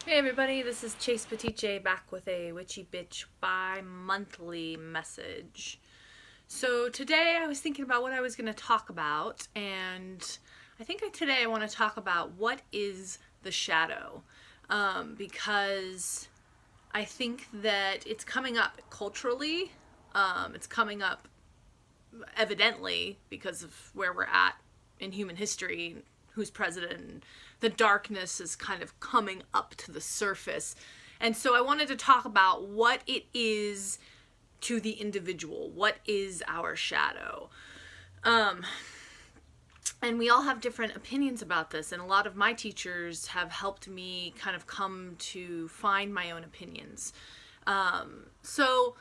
Hey everybody, this is Chase Petiche back with a Witchy Bitch bi-monthly message. So today I was thinking about what I was going to talk about, and today I want to talk about what is the shadow, because I think that it's coming up culturally, it's coming up evidently because of where we're at in human history, who's president, and the darkness is kind of coming up to the surface. And so I wanted to talk about what it is to the individual. What is our shadow? And we all have different opinions about this, and a lot of my teachers have helped me kind of come to find my own opinions. So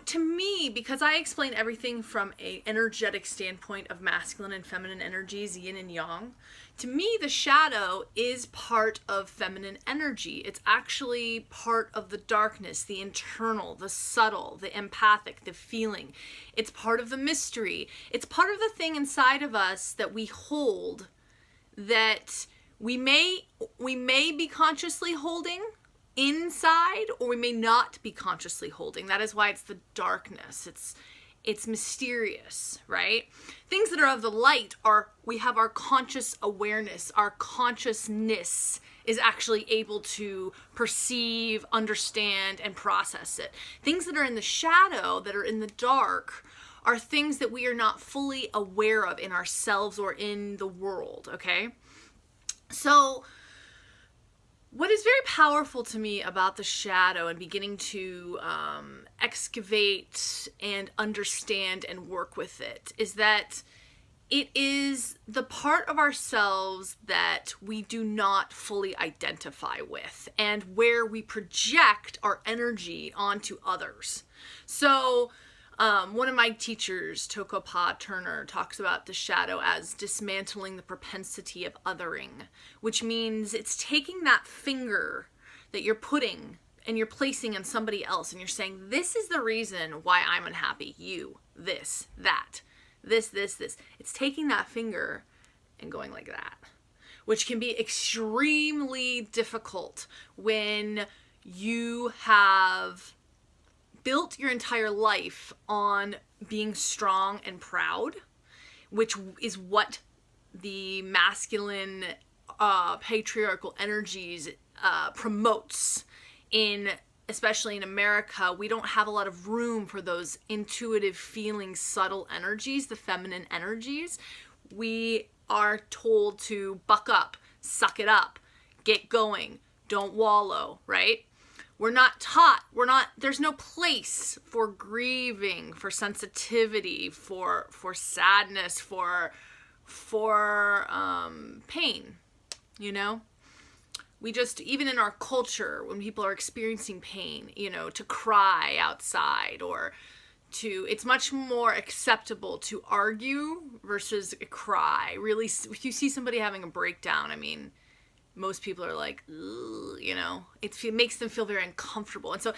to me, because I explain everything from a energetic standpoint of masculine and feminine energies, yin and yang, to me the shadow is part of feminine energy. It's actually part of the darkness, the internal, the subtle, the empathic, the feeling. It's part of the mystery. It's part of the thing inside of us that we hold, that we may be consciously holding inside, or we may not be consciously holding. That is why it's the darkness. It's mysterious, right? Things that are of the light are, we have our conscious awareness, our consciousness is actually able to perceive, understand, and process it. Things that are in the shadow, that are in the dark, are things that we are not fully aware of in ourselves or in the world, okay? So what is very powerful to me about the shadow and beginning to excavate and understand and work with it is that it is the part of ourselves that we do not fully identify with, and where we project our energy onto others. So one of my teachers, Toko Pa Turner, talks about the shadow as dismantling the propensity of othering, which means it's taking that finger that you're putting and you're placing on somebody else, and you're saying, this is the reason why I'm unhappy. You, this, that, this. It's taking that finger and going like that, which can be extremely difficult when you have built your entire life on being strong and proud, which is what the masculine patriarchal energies promotes. Especially in America, we don't have a lot of room for those intuitive feeling, subtle energies, the feminine energies. We are told to buck up, suck it up, get going, don't wallow, right? We're not taught, there's no place for grieving, for sensitivity, for sadness, for pain, We just, even in our culture, when people are experiencing pain, to cry outside, or it's much more acceptable to argue versus cry. Really, if you see somebody having a breakdown, most people are like, it makes them feel very uncomfortable. And so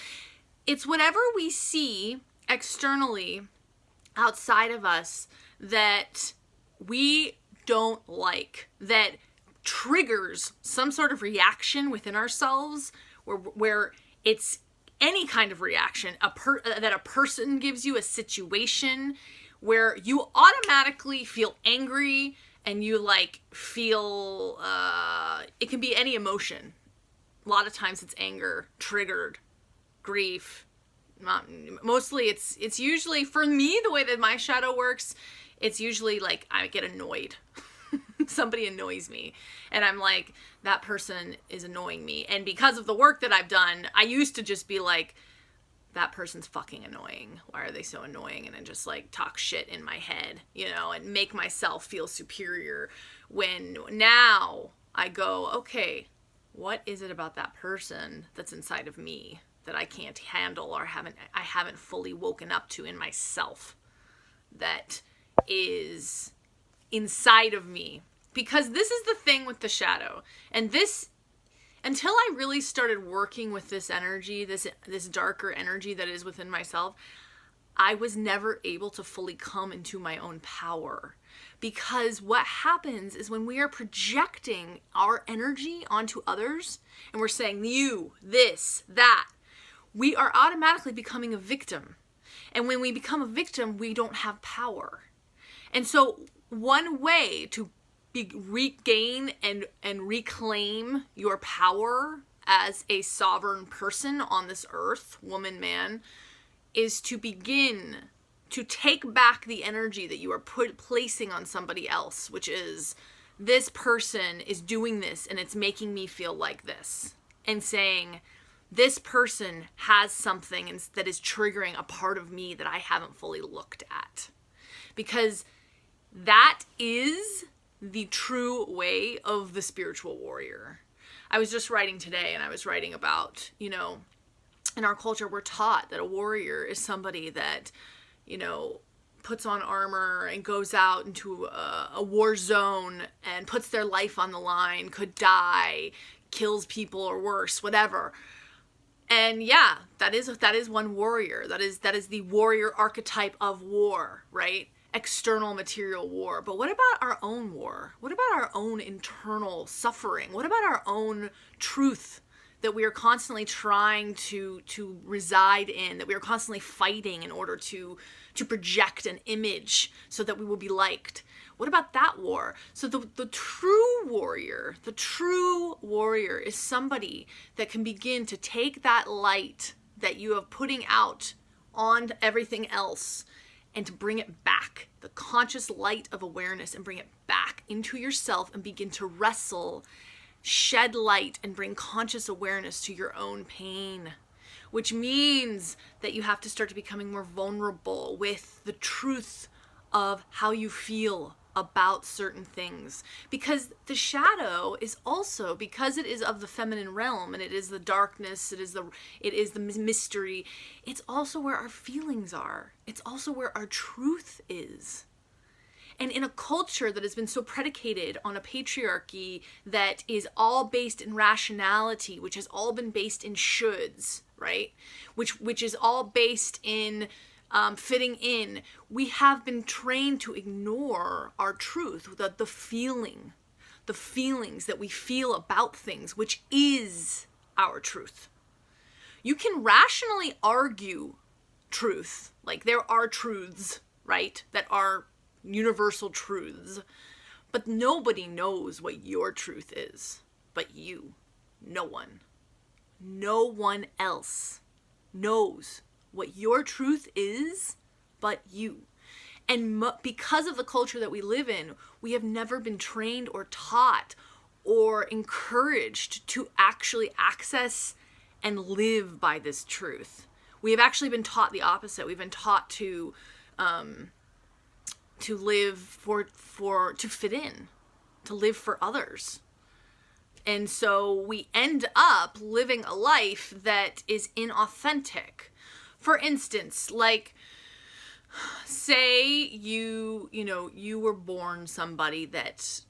it's whatever we see externally outside of us that we don't like, that triggers some sort of reaction within ourselves, where it's any kind of reaction, that a person gives you, a situation where you automatically feel angry, and you feel, it can be any emotion. A lot of times it's anger, triggered, grief. Mostly it's usually, for me, the way that my shadow works, it's usually I get annoyed. Somebody annoys me, and I'm like, that person is annoying me. And because of the work that I've done, I used to just be like, that person's fucking annoying. Why are they so annoying? And then just talk shit in my head, and make myself feel superior. When now I go, okay, what is it about that person that's inside of me that I can't handle, or I haven't fully woken up to in myself, that is inside of me? Because this is the thing with the shadow, and this, until I really started working with this energy, this darker energy that is within myself, I was never able to fully come into my own power. Because what happens is when we are projecting our energy onto others and we're saying you, this, that, we are automatically becoming a victim. And when we become a victim, we don't have power. And so one way to regain and reclaim your power as a sovereign person on this earth, woman, man, is to begin to take back the energy that you are placing on somebody else, which is, this person is doing this and it's making me feel like this. And saying, this person has something that is triggering a part of me that I haven't fully looked at. Because that is the true way of the spiritual warrior. I was just writing today, and I was writing about, in our culture, we're taught that a warrior is somebody that, puts on armor and goes out into a war zone and puts their life on the line, could die, kills people or worse, whatever. And yeah, that is one warrior. That is the warrior archetype of war, right? External material war. But what about our own war? What about our own internal suffering? What about our own truth that we are constantly trying to reside in, that we are constantly fighting in order to project an image so that we will be liked? What about that war? So the true warrior is somebody that can begin to take that light that you have putting out on everything else and to bring it back, the conscious light of awareness, and bring it back into yourself and begin to wrestle, shed light, and bring conscious awareness to your own pain. Which means that you have to start to becoming more vulnerable with the truth of how you feel about certain things. Because the shadow is also, because it is of the feminine realm, and it is the darkness, it is the mystery, it's also where our feelings are. It's also where our truth is. And in a culture that has been so predicated on a patriarchy that is all based in rationality, which has all been based in shoulds, right? Which is all based in fitting in, we have been trained to ignore our truth, the feelings that we feel about things, which is our truth. You can rationally argue truth, like there are truths, right, that are universal truths, but nobody knows what your truth is but you. No one else knows what your truth is but you. And because of the culture that we live in, we have never been trained or taught or encouraged to actually access and live by this truth. We have actually been taught the opposite. We've been taught to live to fit in, to live for others. And so we end up living a life that is inauthentic. For instance, like, say you were born somebody that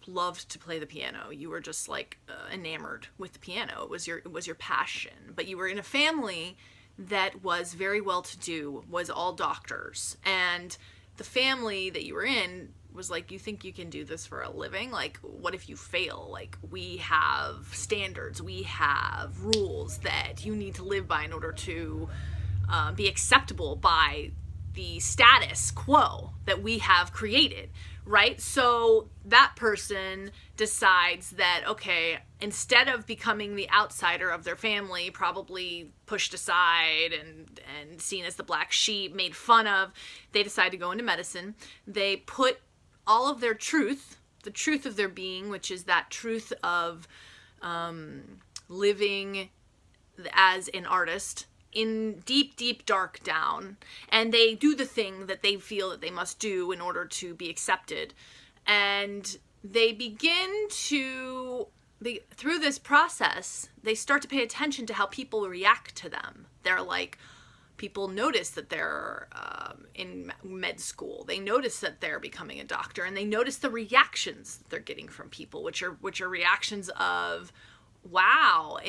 loved to play the piano. You were just like enamored with the piano. It was your passion. But you were in a family that was very well to do, was all doctors, and the family that you were in was like, you think you can do this for a living? Like, what if you fail? Like, we have standards, we have rules that you need to live by in order to be acceptable by the status quo that we have created, right? So that person decides that, okay, instead of becoming the outsider of their family, probably pushed aside and seen as the black sheep, made fun of, they decide to go into medicine. They put all of their truth, the truth of their being, which is that truth of living as an artist, in deep dark down, and they do the thing that they feel that they must do in order to be accepted, and they begin to, through this process, they start to pay attention to how people react to them. They're like, people notice that they're in med school, they notice that they're becoming a doctor, and they notice the reactions that they're getting from people, which are reactions of, wow,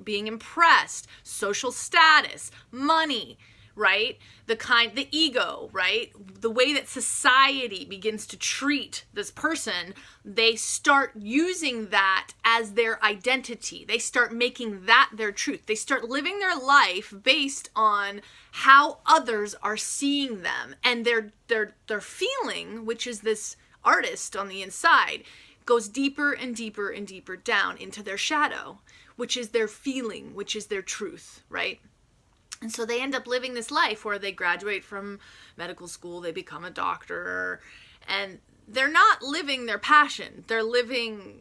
being impressed, social status, money, right? The ego, right? The way that society begins to treat this person, they start using that as their identity. They start making that their truth. They start living their life based on how others are seeing them. And their feeling, which is this artist on the inside, goes deeper and deeper and deeper down into their shadow, which is their feeling, which is their truth, right? And so they end up living this life where they graduate from medical school, they become a doctor, and they're not living their passion. They're living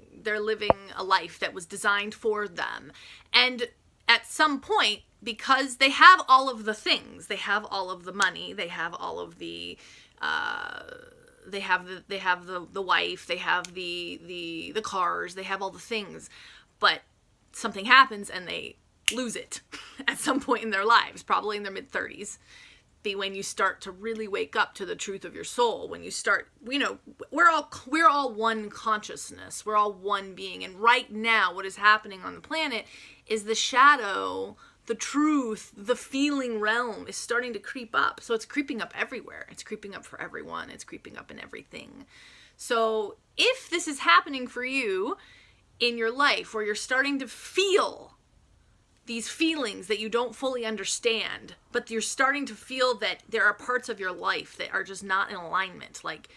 a life that was designed for them. And at some point, because they have all of the things, they have all of the money, they have all of the they have the wife, they have the cars, they have all the things, but something happens and they lose it at some point in their lives, probably in their mid-30s. Be when you start to really wake up to the truth of your soul. When you start, we're all one consciousness. We're all one being. And right now, what is happening on the planet is the shadow, the truth, the feeling realm is starting to creep up. So it's creeping up everywhere. It's creeping up for everyone. It's creeping up in everything. So if this is happening for you in your life, where you're starting to feel these feelings that you don't fully understand, but you're starting to feel that there are parts of your life that are just not in alignment. Like,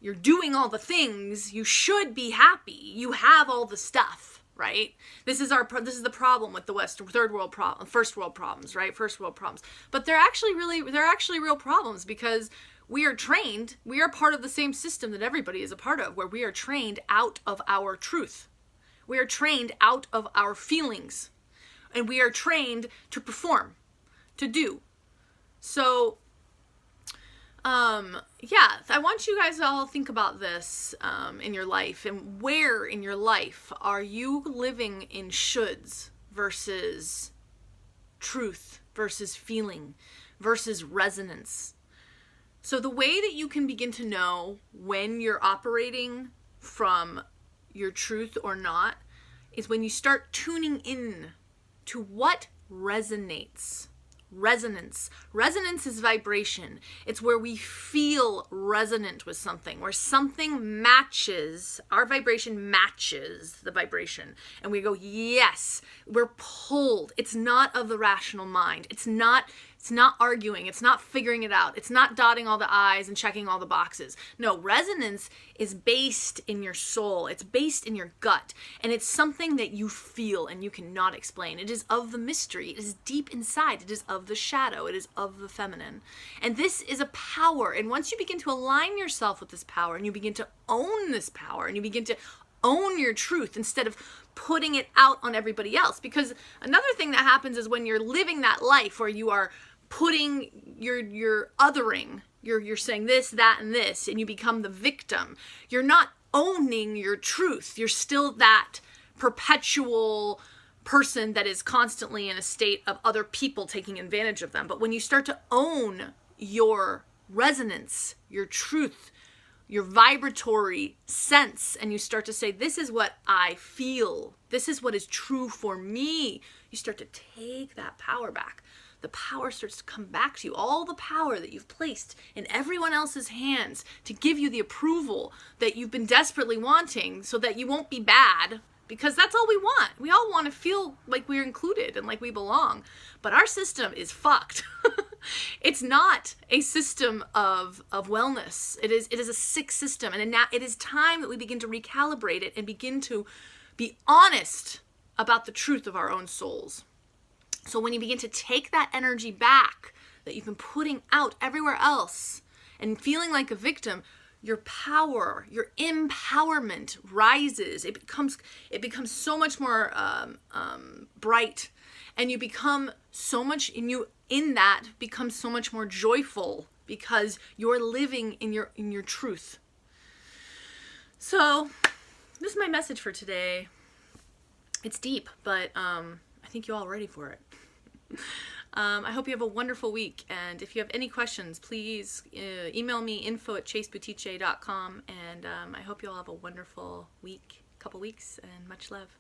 you're doing all the things, you should be happy, you have all the stuff, right? This is the problem with the West, first world problems, right? First world problems. But they're actually real problems, because we are trained, we are part of the same system that everybody is a part of, where we are trained out of our truth. We are trained out of our feelings. And we are trained to perform, to do. So, I want you guys to all think about this in your life. And where in your life are you living in shoulds versus truth, versus feeling, versus resonance? So the way that you can begin to know when you're operating from your truth or not is when you start tuning in to what resonates. Resonance. Resonance is vibration. It's where we feel resonant with something, where something matches, our vibration matches the vibration. And we go, yes, we're pulled. It's not of the rational mind. It's not arguing. It's not figuring it out. It's not dotting all the I's and checking all the boxes. No, resonance is based in your soul. It's based in your gut. And it's something that you feel and you cannot explain. It is of the mystery. It is deep inside. It is of the shadow. It is of the feminine. And this is a power. And once you begin to align yourself with this power, and you begin to own this power, and you begin to own your truth instead of putting it out on everybody else. Because another thing that happens is when you're living that life where you are putting your othering, you're saying this, that, and this, and you become the victim. You're not owning your truth. You're still that perpetual person that is constantly in a state of other people taking advantage of them. But when you start to own your resonance, your truth, your vibratory sense, and you start to say, this is what I feel, this is what is true for me, you start to take that power back. The power starts to come back to you. All the power that you've placed in everyone else's hands to give you the approval that you've been desperately wanting so that you won't be bad, because that's all we want. We all want to feel like we're included and like we belong. But our system is fucked. It's not a system of wellness. It is a sick system. And now it is time that we begin to recalibrate it and begin to be honest about the truth of our own souls. So when you begin to take that energy back that you've been putting out everywhere else and feeling like a victim, your power, your empowerment rises. It becomes so much more bright, and you become so much become so much more joyful, because you're living in your truth. So this is my message for today. It's deep, but I think you're all ready for it. I hope you have a wonderful week, and if you have any questions, please email me info@chaseboutique.com, and I hope you all have a wonderful couple weeks, and much love.